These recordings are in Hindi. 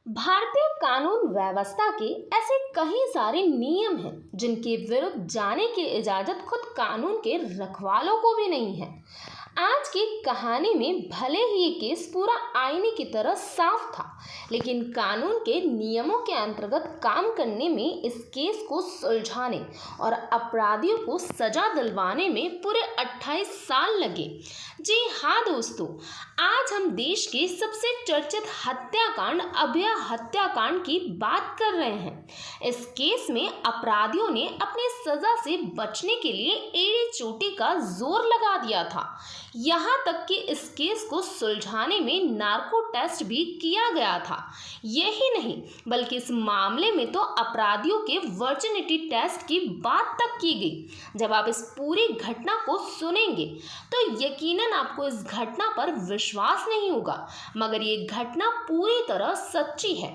भारतीय कानून व्यवस्था के ऐसे कई सारे नियम हैं जिनके विरुद्ध जाने की इजाजत खुद कानून के रखवालों को भी नहीं है। आज की कहानी में भले ही ये केस पूरा आईने की तरह साफ था, लेकिन कानून के नियमों के अंतर्गत काम करने में इस केस को सुलझाने और अपराधियों को सजा दिलवाने में पूरे 28 साल लगे। जी हाँ दोस्तों, आज हम देश के सबसे चर्चित हत्याकांड अभया हत्याकांड की बात कर रहे हैं। इस केस में अपराधियों ने अपनी सजा से बचने के लिए एड़ी चोटी का जोर लगा दिया था। यहाँ तक कि इस केस को सुलझाने में नार्को टेस्ट भी किया गया था। यही नहीं बल्कि इस मामले में तो अपराधियों के वर्जिनिटी टेस्ट की बात तक की गई। जब आप इस पूरी घटना को सुनेंगे तो यकीनन आपको इस घटना पर विश्वास नहीं होगा, मगर ये घटना पूरी तरह सच्ची है।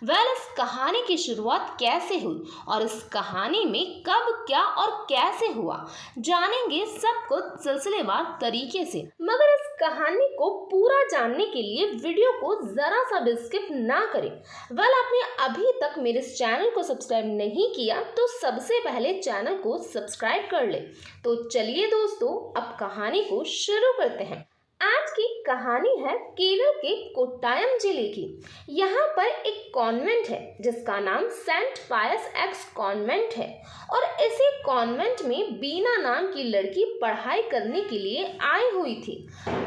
इस कहानी की शुरुआत कैसे हुई और इस कहानी में कब, क्या और कैसे हुआ, जानेंगे सब कुछ सिलसिलेवार तरीके से। मगर इस कहानी को पूरा जानने के लिए वीडियो को जरा सा भी स्किप ना करें। आपने अभी तक मेरे इस चैनल को सब्सक्राइब नहीं किया तो सबसे पहले चैनल को सब्सक्राइब कर ले। तो चलिए दोस्तों, अब कहानी को शुरू करते हैं। आज की कहानी है केरल के कोट्टायम जिले की। यहाँ पर एक कॉन्वेंट है जिसका नाम सेंट पायस एक्स कॉन्वेंट है और इसी कॉन्वेंट में बीना नाम की लड़की पढ़ाई करने के लिए आई हुई थी।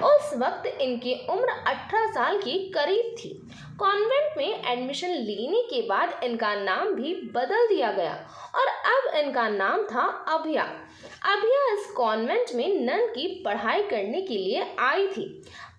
उस वक्त इनकी उम्र 18 साल के करीब थी। कॉन्वेंट में एडमिशन लेने के बाद इनका नाम भी बदल दिया गया और अब इनका नाम था अभया। अभया इस कॉन्वेंट में नन की पढ़ाई करने के लिए आई थी।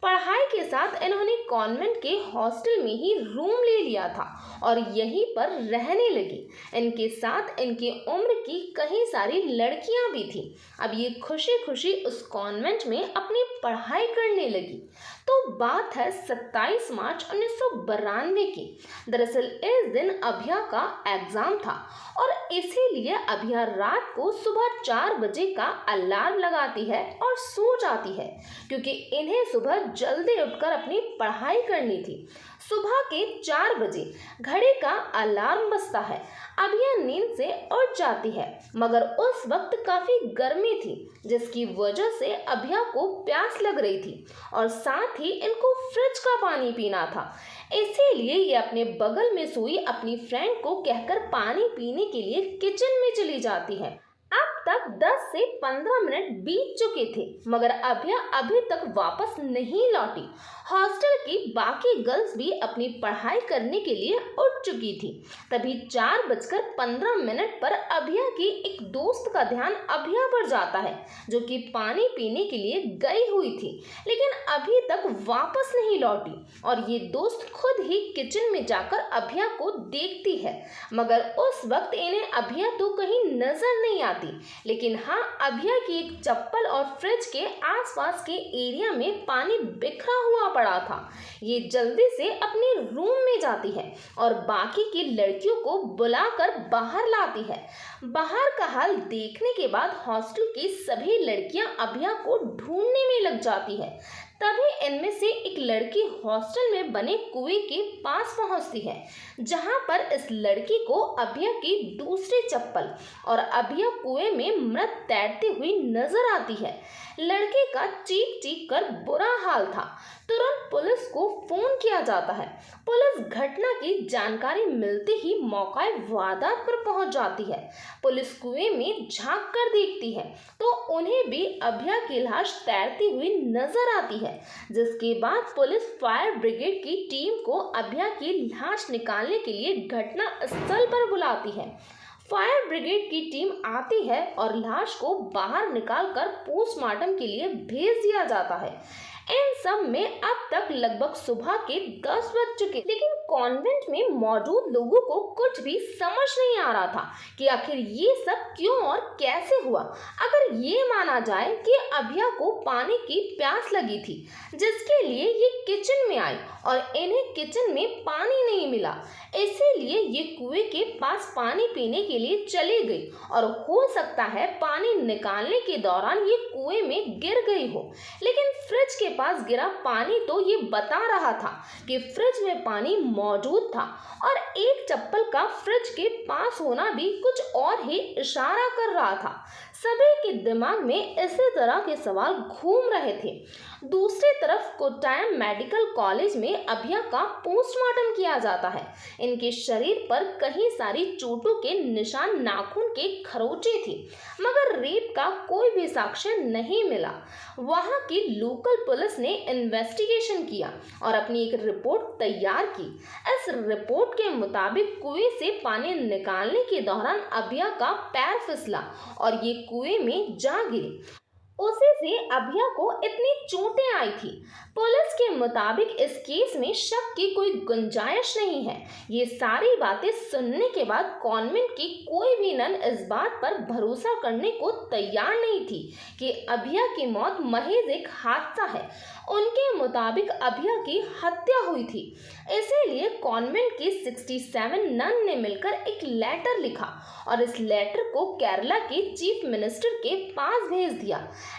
पढ़ाई के साथ इन्होंने कॉन्वेंट के हॉस्टल में ही रूम ले लिया था और यहीं पर रहने लगी। इनके साथ इनकी उम्र की कई सारी लड़कियां भी थी। अब ये खुशी खुशी उस कॉन्वेंट में अपनी पढ़ाई करने लगी। तो बात है 27 मार्च 1992 की। दरअसल इस दिन अभया का एग्जाम था और इसीलिए अभया रात को सुबह 4 बजे का अलार्म लगाती है और सो जाती है, क्योंकि इन्हें सुबह जल्दी उठकर अपनी पढ़ाई करनी थी। सुबह के 4 बजे घड़ी का अलार्म बजता है। अभया नींद से उठ जाती है, मगर उस वक्त काफी गर्मी थी जिसकी वजह से अभया को प्यास लग रही थी और साथ ही इनको फ्रिज का पानी पीना था। इसीलिए ये अपने बगल में सोई अपनी फ्रेंड को कहकर पानी पीने के लिए किचन में चली जाती है। अब तक 10 से 15 मिनट बीत चुके थे, मगर अभया अभी तक वापस नहीं लौटी। हॉस्टल की बाकी गर्ल्स भी अपनी पढ़ाई करने के लिए उठ चुकी थी। तभी 4:15 पर अभया की एक दोस्त का ध्यान अभया पर जाता है, जो कि पानी पीने के लिए गई हुई थी लेकिन अभी तक वापस नहीं लौटी। और ये दोस्त खुद ही किचन में जाकर अभया को देखती है, मगर उस वक्त इन्हें अभया तो कहीं नजर नहीं आती। लेकिन हाँ, अभया की एक चप्पल और फ्रिज के आसपास के एरिया में पानी बिखरा हुआ पड़ा था। ये जल्दी से अपने रूम में जाती है और बाकी की लड़कियों को बुलाकर बाहर लाती है। बाहर का हाल देखने के बाद हॉस्टल की सभी लड़कियां अभया को ढूंढने में लग जाती है। तभी इनमें से एक लड़की हॉस्टल में बने कुएं के पास पहुंचती है, जहां पर इस लड़की को अभया की दूसरी चप्पल और अभया कुएं में मृत तैरती हुई नजर आती है। लड़के का चीख चीख कर बुरा हाल था। तुरंत पुलिस को फोन किया जाता है। पुलिस घटना की जानकारी मिलते ही मौके वारदात पर पहुंच जाती है। पुलिस कुएं में झांक कर देखती है तो उन्हें भी अभया की लाश तैरती हुई नजर आती है, जिसके बाद पुलिस फायर ब्रिगेड की टीम को अभया की लाश निकालने के लिए घटना स्थल पर बुलाती है। फायर ब्रिगेड की टीम आती है और लाश को बाहर निकालकर पोस्टमार्टम के लिए भेज दिया जाता है। इन सब में अब तक लगभग सुबह के 10 बज चुके, लेकिन कॉन्वेंट में मौजूद लोगों को कुछ भी समझ नहीं आ रहा था कि आखिर ये सब क्यों और कैसे हुआ। अगर ये माना जाए कि अभया को पानी की प्यास लगी थी, जिसके लिए ये किचन में आई और इन्हें किचन में पानी नहीं मिला, इसीलिए ये कुएं के पास पानी पीने के लिए चली गई और हो सकता है पानी निकालने के दौरान ये कुएं में गिर गई हो। लेकिन फ्रिज के पास गिरा पानी तो ये बता रहा था कि फ्रिज में पानी मौजूद था और एक चप्पल का फ्रिज के पास होना भी कुछ और ही इशारा कर रहा था। सभी के दिमाग में इसी तरह के सवाल घूम रहे थे। दूसरी तरफ कोट्टायम मेडिकल कॉलेज में अभया का पोस्टमार्टम किया जाता है। इनके शरीर पर कई सारी चोटों के निशान, नाखून के खरोंचे थी, मगर रेप का कोई भी साक्ष्य नहीं मिला। वहां की लोकल पुलिस ने इन्वेस्टिगेशन किया और अपनी एक रिपोर्ट तैयार की। इस रिपोर्ट के मुताबिक कुएं से पानी निकालने के दौरान अभया का पैर फिसला और ये कुएं में जा गिरी। उसी से अभया को इतनी चोटें आई थी। पुलिस के मुताबिक इस केस में शक की कोई गुंजाइश नहीं है। ये सारी बातें सुनने के बाद कॉन्वेंट की कोई भी नन इस बात पर भरोसा करने को तैयार नहीं थी कि अभया की मौत महज एक हादसा है। उनके मुताबिक अभया की हत्या हुई थी। इसीलिए कॉन्वेंट की 67 नन ने मिलकर एक लेटर लिखा और इस लेटर को केरला के चीफ मिनिस्टर के पास भेज दिया।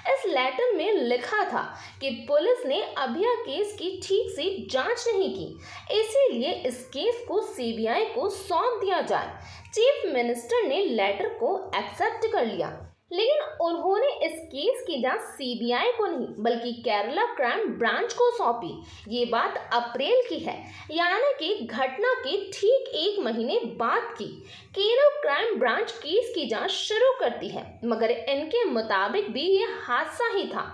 इस लेटर में लिखा था कि पुलिस ने अभया केस की ठीक से जांच नहीं की, इसीलिए इस केस को सीबीआई को सौंप दिया जाए। चीफ मिनिस्टर ने लेटर को एक्सेप्ट कर लिया, लेकिन उन्होंने इस केस की जांच सीबीआई को नहीं बल्कि केरला क्राइम ब्रांच को सौंपी। ये बात अप्रैल की है, यानी कि घटना के ठीक एक महीने बाद की। केरल क्राइम ब्रांच केस की जांच शुरू करती है, मगर इनके मुताबिक भी ये हादसा ही था।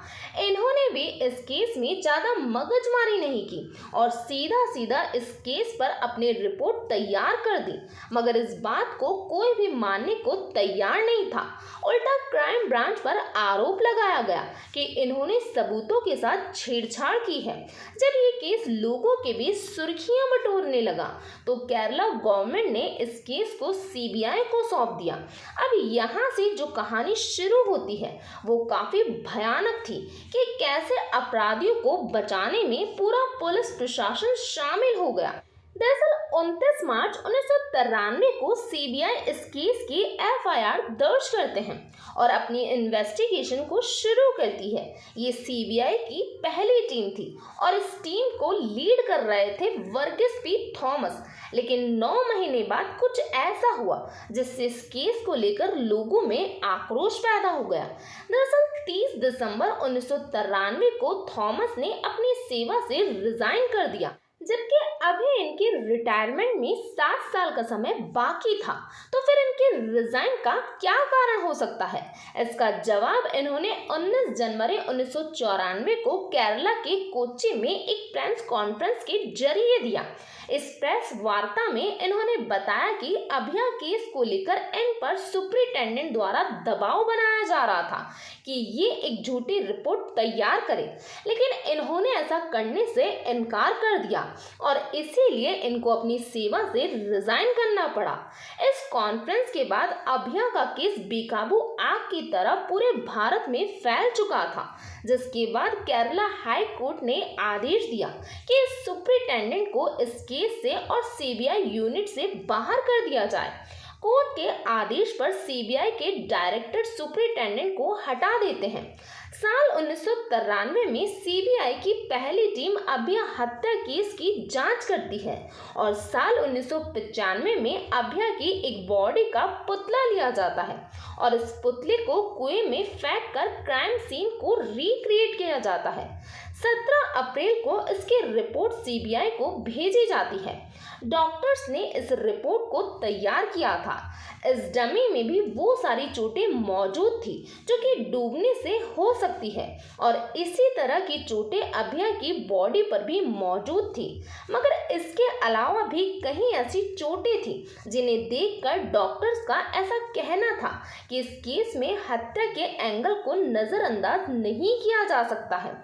इन्होंने भी इस केस में ज़्यादा मगजमारी नहीं की और सीधा सीधा इस केस पर अपनी रिपोर्ट तैयार कर दी, मगर इस बात को कोई भी मानने को तैयार नहीं था। उल्टा क्राइम ब्रांच पर आरोप लगाया गया कि इन्होंने सबूतों के साथ छेड़छाड़ की है। जब ये केस लोगों के बीच सुर्खियां बटोरने लगा तो केरला गवर्नमेंट ने इस केस को सीबीआई को सौंप दिया। अब यहाँ से जो कहानी शुरू होती है वो काफी भयानक थी कि कैसे अपराधियों को बचाने में पूरा पुलिस प्रशासन शामिल हो गया। दरअसल 29 मार्च 1993 को सीबीआई इस केस की एफआईआर दर्ज करते हैं और अपनी इन्वेस्टिगेशन को शुरू करती है। ये सीबीआई की पहली टीम थी और इस टीम को लीड कर रहे थे वर्गीस पी थॉमस। लेकिन 9 महीने बाद कुछ ऐसा हुआ जिससे इस केस को लेकर लोगों में आक्रोश पैदा हो गया। दरअसल 30 दिसंबर 1993 को थॉमस ने अपनी सेवा से रिजाइन कर दिया, जबकि अभी इनके रिटायरमेंट में 7 साल का समय बाकी था। तो फिर इनके रिजाइन का क्या कारण हो सकता है? इसका जवाब इन्होंने 19 जनवरी 1994 को केरला के कोच्चि में एक प्रेस कॉन्फ्रेंस के जरिए दिया। इस प्रेस वार्ता में इन्होंने बताया कि अभया केस को लेकर इन पर सुपरिटेंडेंट द्वारा दबाव बनाया जा रहा था कि ये एक झूठी रिपोर्ट तैयार करें, लेकिन इन्होंने ऐसा करने से इनकार कर दिया और इसीलिए इनको अपनी सेवा से रिजाइन करना पड़ा। इस कॉन्फ्रेंस के बाद अभया का केस बेकाबू आग की तरह पूरे भारत में फैल चुका था, जिसके बाद केरला हाई कोर्ट ने आदेश दिया कि सुपरिटेंडेंट को इस केस से और सीबीआई यूनिट से बाहर कर दिया जाए। कोर्ट के आदेश पर सीबीआई के डायरेक्टर सुपरिटेंडेंट को हटा देते हैं। साल 1993 में सीबीआई की पहली टीम अभया हत्या केस की जांच करती है और साल 1995 में अभया की एक बॉडी का पुतला लिया जाता है और इस पुतले को कुएं में फेंक कर क्राइम सीन को रिक्रिएट किया जाता है। 17 अप्रैल को इसकी रिपोर्ट सीबीआई को भेजी जाती है। डॉक्टर्स ने इस रिपोर्ट को तैयार किया था। इस डमी में भी वो सारी चोटें मौजूद थी जो कि डूबने से हो सकती है और इसी तरह की चोटें अभया की बॉडी पर भी मौजूद थी, मगर इसके अलावा भी कई ऐसी चोटें थी जिन्हें देखकर डॉक्टर्स का ऐसा कहना था कि इस केस में हत्या के एंगल को नजरअंदाज नहीं किया जा सकता है।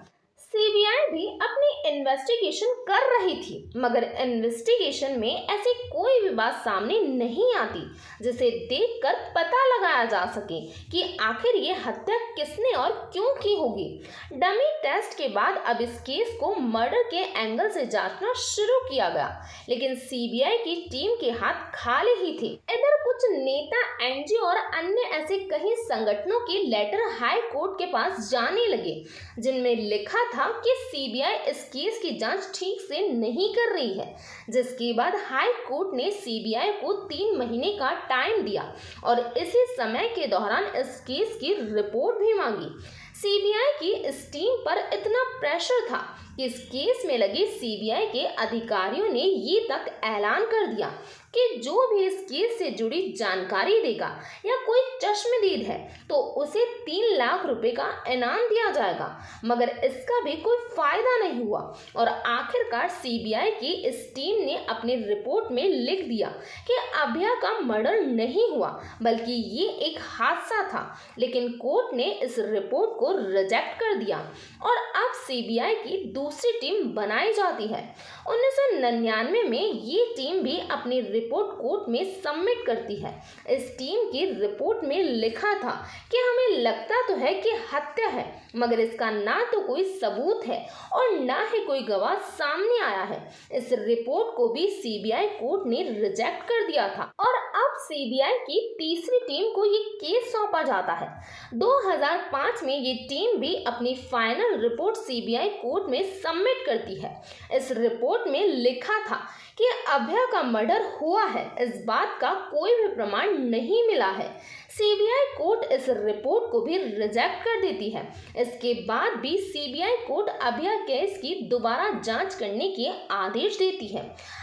सीबीआई भी अपनी इन्वेस्टिगेशन कर रही थी, मगर इन्वेस्टिगेशन में ऐसी कोई भी बात सामने नहीं आती जिसे देखकर पता लगाया जा सके कि आखिर ये हत्या किसने और क्यों की होगी। डमी टेस्ट के बाद अब इस केस को मर्डर के एंगल से जांचना शुरू किया गया, लेकिन सीबीआई की टीम के हाथ खाली ही थे। इधर कुछ नेता, एनजीओ और अन्य ऐसे कई संगठनों के लेटर हाई कोर्ट के पास जाने लगे जिनमें लिखा था था कि सीबीआई इस केस की जांच ठीक से नहीं कर रही है, जिसके बाद हाई कोर्ट ने सीबीआई को 3 महीने का टाइम दिया और इसी समय के दौरान इस केस की रिपोर्ट भी मांगी। सीबीआई की इस टीम पर इतना प्रेशर था कि इस केस में लगे सीबीआई के अधिकारियों ने ये तक ऐलान कर दिया कि जो भी इस केस से जुड़ी जानकारी देगा या कोई चश्मदीद है तो उसे 3 लाख रुपए का इनाम दिया जाएगा, मगर इसका भी कोई फायदा नहीं हुआ और आखिरकार सीबीआई की इस टीम ने अपनी रिपोर्ट में लिख दिया कि अभया का मर्डर नहीं हुआ बल्कि ये एक हादसा था। लेकिन कोर्ट ने इस रिपोर्ट को रिजेक्ट कर दिया और अब सीबीआई की दूसरी टीम बनाई जाती है। 1999 में ये टीम भी अपनी रिपोर्ट कोर्ट में सबमिट करती है। इस टीम की रिपोर्ट में लिखा था कि हमें लगता तो है कि हत्या है, मगर इसका ना तो कोई सबूत है और ना ही कोई गवाह सामने आया है। इस रिपोर्ट को भी सीबीआई कोर्ट ने रिजेक्ट कर दिया था और अब सीबीआई की तीसरी टीम को ये केस सौंपा जाता है। 2005 में ये टीम भी अपनी फाइनल रिपोर्ट सीबीआई कोर्ट में सबमिट करती है। इस रिपोर्ट में लिखा था कि अभया का मर्डर हुआ है, इस बात का कोई भी प्रमाण नहीं मिला है। सीबीआई कोर्ट इस रिपोर्ट को भी रिजेक्ट कर देती है। इसके बाद भी सीबीआई कोर्ट अभया केस की दोबारा जांच करने के आदेश देती है।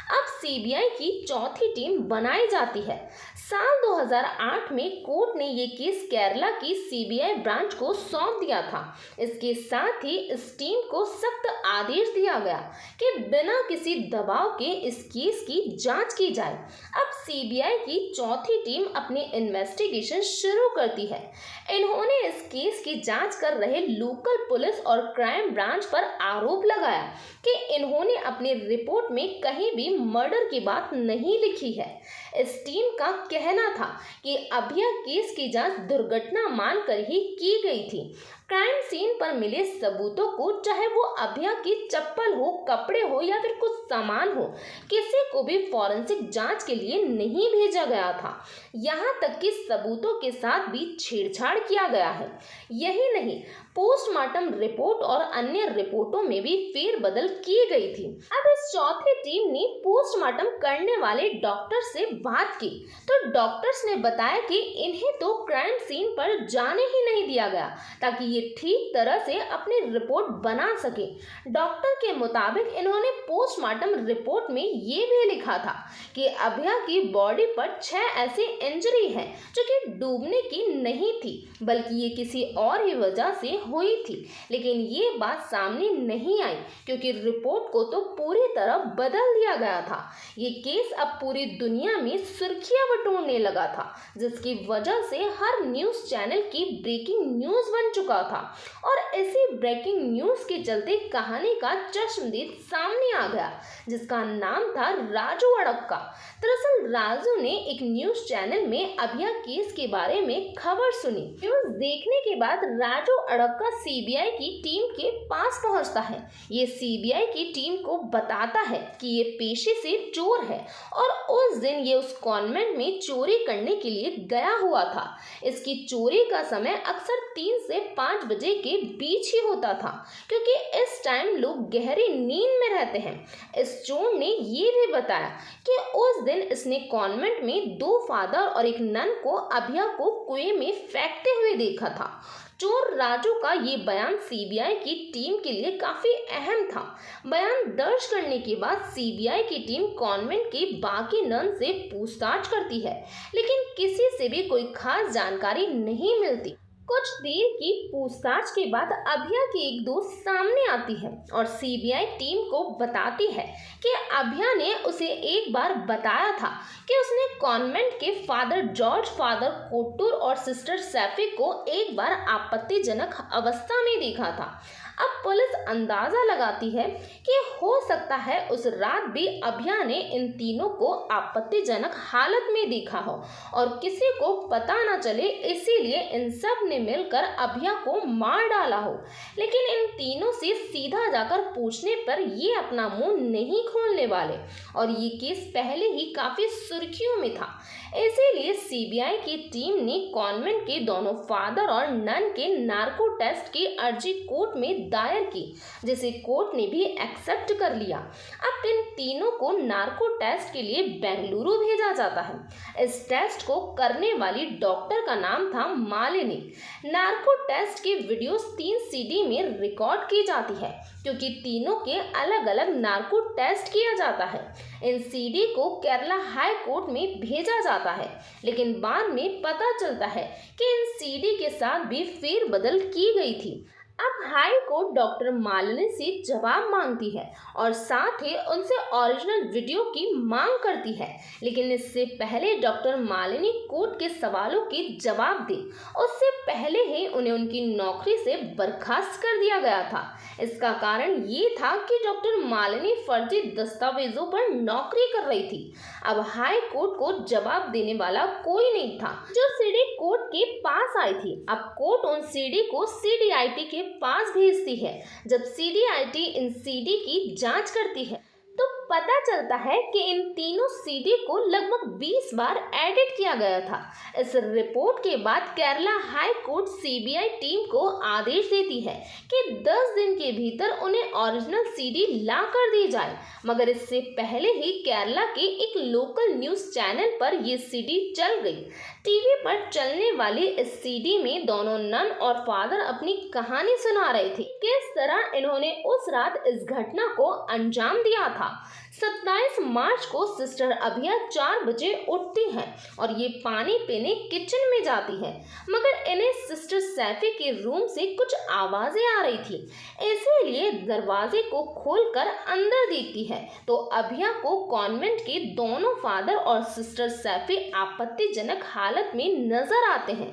अब सीबीआई की चौथी टीम बनाई जाती है। साल 2008 में कोर्ट ने ये केस केरला की सीबीआई ब्रांच को सौंप दिया था। इसके साथ ही इस टीम को सख्त आदेश दिया गया कि बिना किसी दबाव के इस केस की जांच की जाए। अब सीबीआई की चौथी टीम अपनी इन्वेस्टिगेशन शुरू करती है। इन्होंने इस केस की जांच कर रहे लोकल पुलिस और क्राइम ब्रांच पर आरोप लगाया कि इन्होंने अपनी रिपोर्ट में कहीं भी मर्डर की बात नहीं लिखी है। इस टीम का कहना था कि अभया केस की जांच दुर्घटना मानकर ही की गई थी। क्राइम सीन पर मिले सबूतों को, चाहे वो अभया की चप्पल हो, कपड़े हो या फिर कुछ सामान हो, किसी को भी फॉरेंसिक जांच के लिए नहीं भेजा गया था। यहाँ तक कि सबूतों के साथ भी छेड़छाड़ किया गया है। यही नहीं, पोस्टमार्टम रिपोर्ट और अन्य रिपोर्टों में भी फेरबदल की गई थी। अब इस चौथी टीम ने पोस्टमार्टम करने वाले डॉक्टर से बात की तो डॉक्टर्स ने बताया कि इन्हें तो क्राइम सीन पर जाने ही नहीं दिया गया ताकि ये ठीक तरह से अपनी रिपोर्ट बना सके। डॉक्टर के मुताबिक इन्होंने पोस्टमार्टम रिपोर्ट में ये भी लिखा था कि अभया की बॉडी पर 6 ऐसी इंजरी है जो कि डूबने की नहीं थी बल्कि ये किसी और ही वजह से हुई थी। लेकिन ये बात सामने नहीं आई क्योंकि रिपोर्ट को तो पूरी तरह बदल दिया गया था। ये केस अब पूरी दुनिया में सुर्खियां बटोरने लगा था, जिसकी वजह से हर न्यूज चैनल की ब्रेकिंग न्यूज बन चुका था और इसी ब्रेकिंग न्यूज के चलते कहानी का चश्मदीद सामने आ गया जिसका नाम था राजू अड़क्का। दरअसल राजू ने एक न्यूज चैनल में अभया केस के बारे में खबर सुनी। न्यूज देखने के बाद राजू अड़क्का सीबीआई की टीम के पास पहुंचता है। ये सीबीआई की टीम को बताता है कि ये पेशे से चोर है और उस दिन ये उस कॉन्वेंट में चोरी करने के लिए गया हुआ था। इसकी चोरी का समय अक्सर 3 से 5 बजे के बीच ही होता था क्योंकि इस टाइम लोग गहरी नींद में रहते हैं। इस चोर ने ये भी बताया कि उस दिन इसने कॉन्वेंट में 2 फादर और एक नन को अभया को कुएं में फेंकते हुए देखा था। चोर राजू का ये बयान सीबीआई की टीम के लिए काफी अहम था। बयान दर्ज करने के बाद सीबीआई की टीम कॉन्वेंट के बाकी नन से पूछताछ करती है, लेकिन किसी से भी कोई खास जानकारी नहीं मिलती। कुछ देर की पूछताछ के बाद अभया की एक दोस्त सामने आती है और सीबीआई टीम को बताती है कि अभया ने उसे एक बार बताया था कि उसने कॉन्वेंट के फादर जॉर्ज, फादर कोटूर और सिस्टर सैफी को एक बार आपत्तिजनक अवस्था में देखा था। अब पुलिस अंदाजा लगाती है कि हो सकता है उस रात भी अभया ने इन तीनों को आपत्तिजनक हालत में देखा हो और किसी को पता न चले, इसीलिए इन सब ने मिलकर अभया को मार डाला हो। लेकिन इन तीनों से सीधा जाकर पूछने पर ये अपना मुंह नहीं खोलने वाले और ये केस पहले ही काफी सुर्खियों में था। इसीलिए सीबीआई की टीम ने कॉन्वेंट के दोनों फादर और नन के नार्को टेस्ट की अर्जी कोर्ट में दायर की, जिसे कोर्ट ने भी एक्सेप्ट कर लिया। अब इन तीनों को नार्को टेस्ट के लिए बेंगलुरु भेजा जाता है। इस टेस्ट को करने वाली डॉक्टर का नाम था मालिनी। नार्को टेस्ट की वीडियोस 3 सीडी में रिकॉर्ड की जाती है, क्योंकि तीनों के अलग अलग नार्को टेस्ट किया जाता है। इन सीडी को केरला हाई कोर्ट में भेजा जाता है, लेकिन बाद में पता चलता है कि इन सीडी के साथ भी फेरबदल की गई थी। अब हाई कोर्ट डॉक्टर मालिनी से जवाब मांगती है और साथ ही उनसे ओरिजिनल वीडियो की मांग करती है, लेकिन इससे पहले डॉक्टर मालिनी कोर्ट के सवालों के जवाब दे, उससे पहले ही उन्हें उनकी नौकरी से बर्खास्त कर दिया गया था। इसका कारण ये था कि डॉक्टर मालिनी फर्जी दस्तावेजों पर नौकरी कर रही थी। अब हाई कोर्ट को जवाब देने वाला कोई नहीं था। जो सीडी कोर्ट के पास आई थी, अब कोर्ट उन सीडी को सीडीआईटी के पास भेजती है। जब सीडीआईटी इन सीडी की जांच करती है तो पता चलता है कि इन तीनों सीडी को लगभग 20 बार एडिट किया गया था। इस रिपोर्ट के बाद Kerala high court CBI team को आदेश देती है कि 10 दिन के भीतर उन्हें ओरिजिनल सीडी ला कर दी जाए, मगर इससे पहले ही केरला के एक लोकल न्यूज़ चैनल पर ये सीडी चल गई। टीवी पर चलने वाली इस सीडी में दोनों नन और फादर अपनी कहानी सुना रहे थे, किस तरह इन्होंने उस रात इस घटना को अंजाम दिया था। 27 मार्च को सिस्टर अभिया 4 बजे उठती हैं और ये पानी पीने किचन में जाती है, मगर इन्हें सिस्टर सैफी के रूम से कुछ आवाजें आ रही थी, इसीलिए दरवाजे को खोलकर अंदर देखती है तो अभिया को कॉन्वेंट के दोनों फादर और सिस्टर सैफी आपत्तिजनक हालत में नजर आते हैं।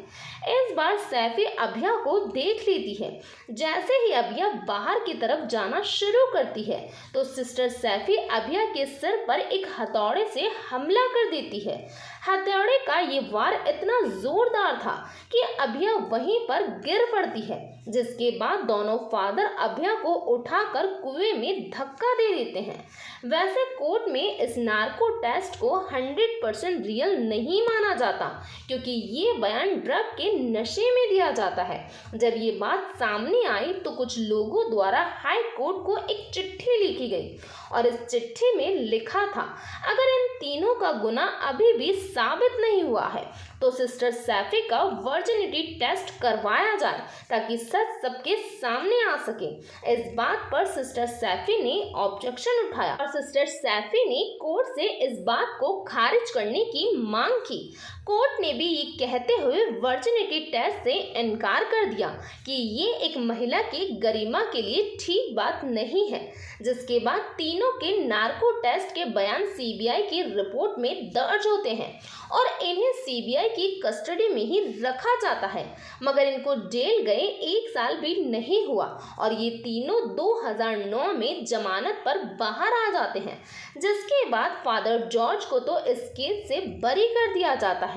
इस बार सैफी अभिया को देख लेती है। जैसे ही अभिया बाहर की तरफ जाना शुरू करती है तो सिस्टर सैफी अभिया के सिर पर एक हथौड़े से हमला कर देती है। हथौड़े का ये वार इतना जोरदार था कि अभिया वहीं पर गिर पड़ती है, जिसके बाद दोनों फादर अभिया को उठाकर कुएं में धक्का दे देते हैं। वैसे कोर्ट में इस नार्को टेस्ट को 100% रियल नहीं माना जाता, क्योंकि ये बयान ड्रग के नशे में दिया जाता है। जब ये बात सामने आई तो कुछ लोगों द्वारा हाई कोर्ट को एक चिट्ठी लिखी गई और इस चिट्ठी में लिखा था, अगर इन तीनों का गुनाह अभी भी साबित नहीं हुआ है तो सिस्टर सैफी का वर्जिनिटी टेस्ट करवाया जाए ताकि सच सबके सामने आ सके। इस बात पर सिस्टर सैफी ने ऑब्जेक्शन उठाया और सिस्टर सैफी ने कोर्ट से इस बात को खारिज करने की मांग की। कोर्ट ने भी ये कहते हुए वर्जिनिटी टेस्ट से इनकार कर दिया कि ये एक महिला की गरिमा के लिए ठीक बात नहीं है, जिसके बाद तीनों के नार्को टेस्ट के बयान सीबीआई की रिपोर्ट में दर्ज होते हैं और इन्हें सीबीआई की कस्टडी में ही रखा जाता है, मगर इनको जेल गए 1 साल भी नहीं हुआ और ये तीनों 2009 में जमानत पर बाहर आ जाते हैं, जिसके बाद फादर जॉर्ज को तो इस केस से बरी कर दिया जाता है।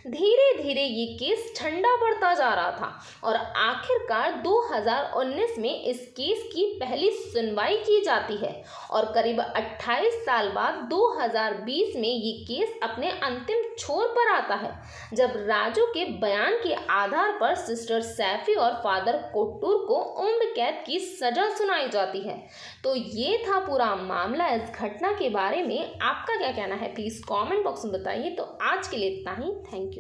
धीरे धीरे ये केस ठंडा पड़ता जा रहा था और आखिरकार 2019 में इस केस की पहली सुनवाई की जाती है और करीब 28 साल बाद 2020 में ये केस अपने अंतिम छोर पर आता है, जब राजू के बयान के आधार पर सिस्टर सैफी और फादर कोट्टूर को उम्र कैद की सजा सुनाई जाती है। तो ये था पूरा मामला। इस घटना के बारे में आपका क्या कहना है, प्लीज़ कमेंट बॉक्स में बताइए। तो आज के लिए इतना ही, थैंक यू।